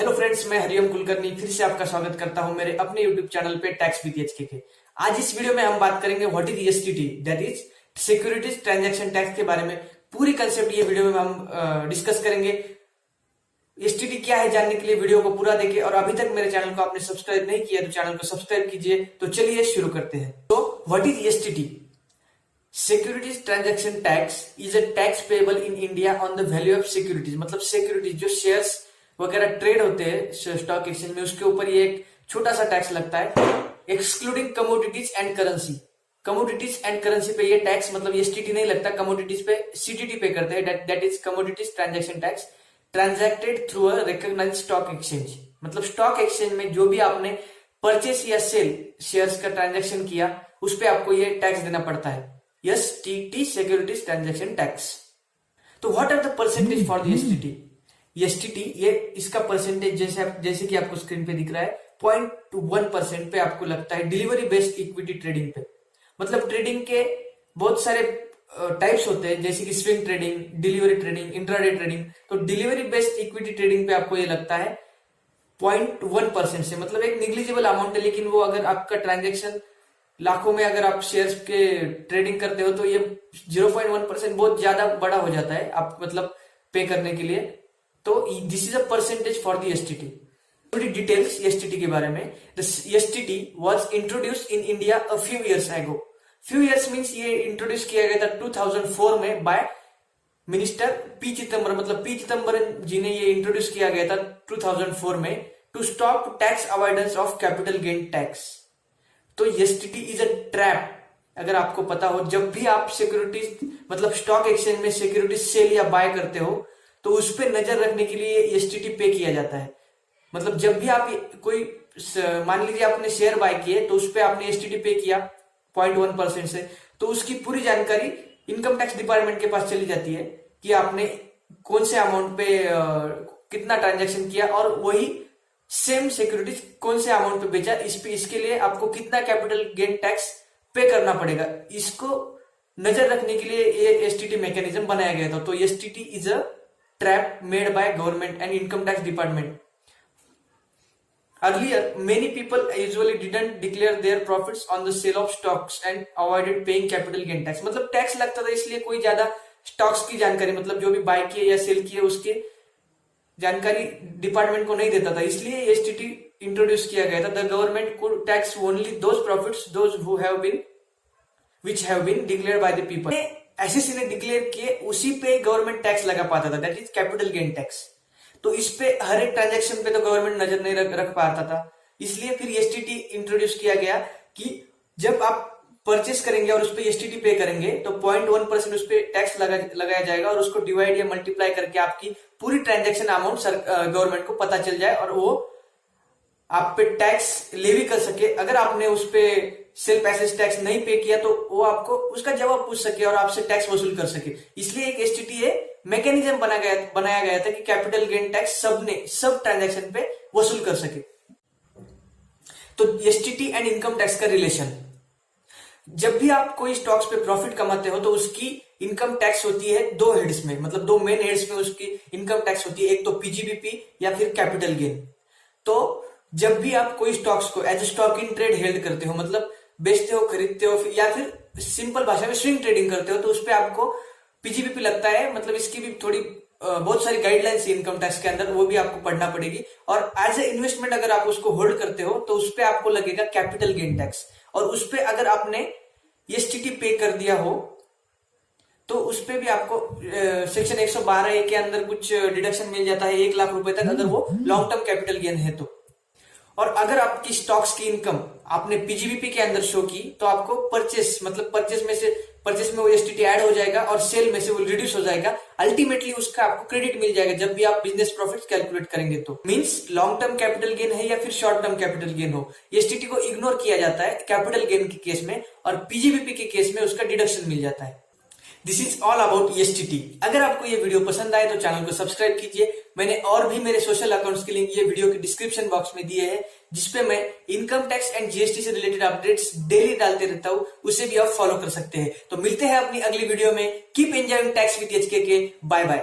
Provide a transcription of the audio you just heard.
Hello friends, मैं हरिओम कुलकर्णी फिर से आपका स्वागत करता हूं मेरे अपने यूट्यूब चैनल पे टैक्स विद एचके के। आज इस वीडियो में हम बात करेंगे what is STT, that is securities transaction tax के बारे में। पूरी कंसेप्ट ये वीडियो में हम डिस्कस करेंगे। एसटीटी क्या है जानने के लिए वीडियो को पूरा देखिए, और अभी तक मेरे चैनल को आपने सब्सक्राइब नहीं किया तो चैनल को सब्सक्राइब कीजिए। तो चलिए शुरू करते हैं। तो what is STT? Securities transaction tax is a tax payable in India on the value of securities. मतलब सिक्योरिटीज जो शेयर्स वगैरह ट्रेड होते हैं स्टॉक एक्सचेंज में, उसके ऊपर ये एक छोटा सा टैक्स लगता है, excluding commodities and currency. Commodities and currency पे ये टैक्स मतलब एसटीटी नहीं लगता, कमोडिटीज पे सीटीटी पे करते हैं, that is commodities transaction tax transacted through a recognised stock exchange. मतलब स्टॉक एक्सचेंज में जो भी आपने परचेस या सेल शेयर्स का ट्रांजैक्शन किया उस पे आपको ये टैक्स देना पड़ता है, एसटीटी सिक्योरिटीज ट्रांजैक्शन टैक्स। तो what are the percentage for the STT? STT ये इसका परसेंटेज जैसे कि आपको स्क्रीन पे दिख रहा है 0.1% पे आपको लगता है डिलीवरी बेस्ड इक्विटी ट्रेडिंग पे। मतलब ट्रेडिंग के बहुत सारे टाइप्स होते हैं, जैसे कि swing trading, delivery trading, intraday trading. तो डिलीवरी बेस्ड इक्विटी ट्रेडिंग पे आपको ये लगता है 0.1% से, मतलब एक निग्लिजिबल अमाउंट है। लेकिन वो अगर आपका ट्रांजेक्शन लाखों में अगर आप शेयर्स के ट्रेडिंग करते हो तो ये 0.1% बहुत ज्यादा बड़ा हो जाता है आप मतलब पे करने के लिए। तो this is a percentage for the STT. थोड़ी डिटेल्स एसटीटी के बारे में। STT was introduced in India a few years ago. Few years means ये इंट्रोड्यूस किया गया था 2004 में बाय मिनिस्टर पी चिदम्बरम। मतलब पी चिदम्बरम जी ने ये इंट्रोड्यूस किया गया था 2004 में to stop tax avoidance of capital gain tax. तो एसटीटी इज अ ट्रैप। अगर आपको पता हो, जब भी आप सिक्योरिटीज मतलब स्टॉक एक्सचेंज में सिक्योरिटीज सेल या बाय करते हो तो उस पर नजर रखने के लिए एसटीटी पे किया जाता है। मतलब जब भी आप कोई मान लीजिए आपने शेयर बाय किए तो उस पर आपने एसटीटी पे किया 0.1% से, तो उसकी पूरी जानकारी इनकम टैक्स डिपार्टमेंट के पास चली जाती है कि आपने कौन से अमाउंट पे कितना ट्रांजैक्शन किया, और वही सेम सिक्योरिटीज कौन से अमाउंट पे बेचा, इसके लिए आपको कितना कैपिटल गेन टैक्स पे करना पड़ेगा। इसको नजर रखने के लिए ये एसटीटी मैकेनिज्म बनाया गया था। तो STT is a trap made by government and income tax department. Earlier, many people usually didn't declare their profits on the sale of stocks and avoided paying capital gain tax. मतलब tax लगता था, इसलिए कोई ज्यादा stocks की जानकारी मतलब जो भी बाय किए या सेल किए उसके जानकारी डिपार्टमेंट को नहीं देता था, इसलिए एसटीटी इंट्रोड्यूस किया गया था। The government could tax only those profits those who have been which have been declared by the people. SSC ने डिक्लेयर किए उसी पे गवर्नमेंट टैक्स लगा पाता था, that is capital gain tax. तो इस पे हर एक ट्रांजैक्शन पे तो गवर्नमेंट नजर नहीं रख पाता था, इसलिए फिर एसटीटी इंट्रोड्यूस किया गया कि जब आप परचेस करेंगे और उस पे एसटीटी पे करेंगे तो 0.1% उस पे टैक्स लगाया जाएगा, और उसको डिवाइड या मल्टीप्लाई करके आपकी पूरी ट्रांजैक्शन अमाउंट गवर्नमेंट को पता चल जाए और वो आप पे टैक्स लेवी कर सके। अगर आपने उस पे सेल पैसेज टैक्स नहीं पे किया तो वो आपको उसका जवाब पूछ सके और आपसे टैक्स वसूल कर सके। इसलिए एक एसटीटी मैकेनिज्म बनाया गया था कि कैपिटल गेन टैक्स सब ट्रांजैक्शन पे वसूल कर सके। तो एसटीटी एंड इनकम टैक्स का रिलेशन, जब भी आप कोई स्टॉक्स पे प्रॉफिट कमाते हो तो उसकी इनकम टैक्स होती है दो हेड्स में, मतलब दो मेन हेड्स में उसकी इनकम टैक्स होती है, एक तो पीजीबीपी या फिर कैपिटल गेन। तो जब भी आप कोई स्टॉक्स को as stock in trade held करते हो, मतलब बेचते हो, खरीदते हो, या फिर सिंपल भाषा में स्विंग ट्रेडिंग करते हो, तो उस पे आपको पीजीबीपी लगता है। मतलब इसकी भी थोड़ी बहुत सारी गाइडलाइंस है इनकम टैक्स के अंदर, वो भी आपको पढ़ना पड़ेगी। और एज ए इन्वेस्टमेंट अगर आप उसको होल्ड करते हो तो उस पे आपको लगेगा कैपिटल गेन टैक्स, और उस पे अगर आपने एसटीटी पे कर दिया हो तो उस पे भी आपको सेक्शन 112A के अंदर कुछ डिडक्शन मिल जाता है 1 लाख रुपए तक, अगर वो लॉन्ग टर्म कैपिटल गेन है तो। और अगर आपकी स्टॉक्स की इनकम आपने पीजीबीपी के अंदर शो की तो आपको परचेस में वो एसटीटी ऐड हो जाएगा और सेल में से वो रिड्यूस हो जाएगा। अल्टीमेटली उसका आपको क्रेडिट मिल जाएगा जब भी आप बिजनेस प्रॉफिट्स कैलकुलेट करेंगे। तो means long term capital gain है या फिर शॉर्ट टर्म कैपिटल गेन हो, एसटीटी को इग्नोर किया जाता है कैपिटल गेन के केस में, और पीजीबीपी के केस में उसका डिडक्शन मिल जाता है। This is all about STT. अगर आपको ये वीडियो पसंद आए तो चैनल को सब्सक्राइब कीजिए। मैंने और भी मेरे सोशल अकाउंट्स के लिंक ये वीडियो के डिस्क्रिप्शन बॉक्स में दिए हैं, जिसपे मैं इनकम टैक्स एंड जीएसटी से रिलेटेड अपडेट्स डेली डालते रहता हूँ, उसे भी आप फॉलो कर सकते हैं। तो मिलते हैं अपनी अगली वीडियो में। Keep enjoying tax with HK के। Bye bye.